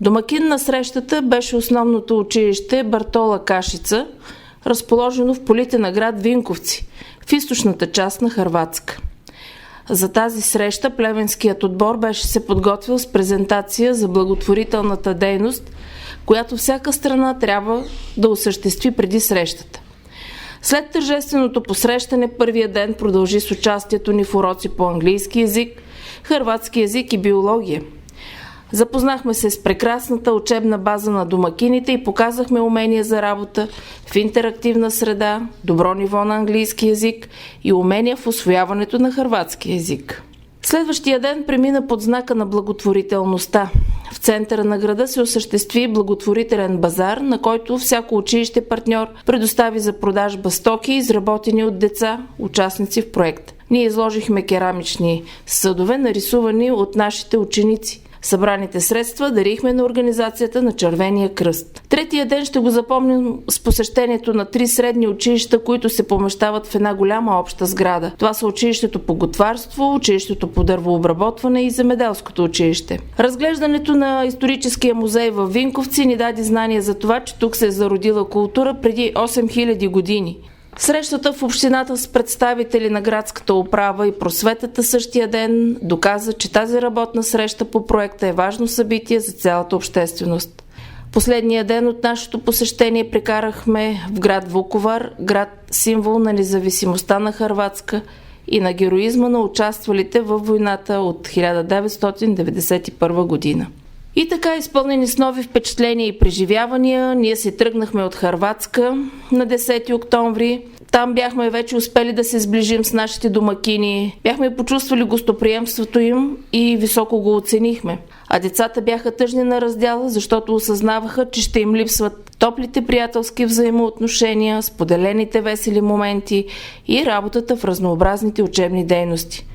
Домакин на срещата беше основното училище Бартола Кашица, разположено в полите на град Винковци, в източната част на Хърватска. За тази среща плевенският отбор беше се подготвил с презентация за благотворителната дейност, която всяка страна трябва да осъществи преди срещата. След тържественото посрещане, първия ден продължи с участието ни в уроци по английски език, хърватски език и биология. Запознахме се с прекрасната учебна база на домакините и показахме умения за работа в интерактивна среда, добро ниво на английски език и умения в усвояването на хърватски език. Следващия ден премина под знака на благотворителността. В центъра на града се осъществи благотворителен базар, на който всяко училище партньор предостави за продажба стоки, изработени от деца, участници в проект. Ние изложихме керамични съдове, нарисувани от нашите ученици. Събраните средства дарихме на организацията на Червения кръст. Третия ден ще го запомним с посещението на 3 средни училища, които се помещават в една голяма обща сграда. Това са училището по готварство, училището по дървообработване и земеделското училище. Разглеждането на историческия музей в Винковци ни даде знание за това, че тук се е зародила култура преди 8000 години. Срещата в общината с представители на градската управа и просветата същия ден доказа, че тази работна среща по проекта е важно събитие за цялата общественост. Последния ден от нашето посещение прекарахме в град Вуковар, град символ на независимостта на Хърватска и на героизма на участвалите във войната от 1991 година. И така, изпълнени с нови впечатления и преживявания, ние се тръгнахме от Хърватска на 10 октомври. Там бяхме вече успели да се сближим с нашите домакини, бяхме почувствали гостоприемството им и високо го оценихме. А децата бяха тъжни на раздяла, защото осъзнаваха, че ще им липсват топлите приятелски взаимоотношения, споделените весели моменти и работата в разнообразните учебни дейности.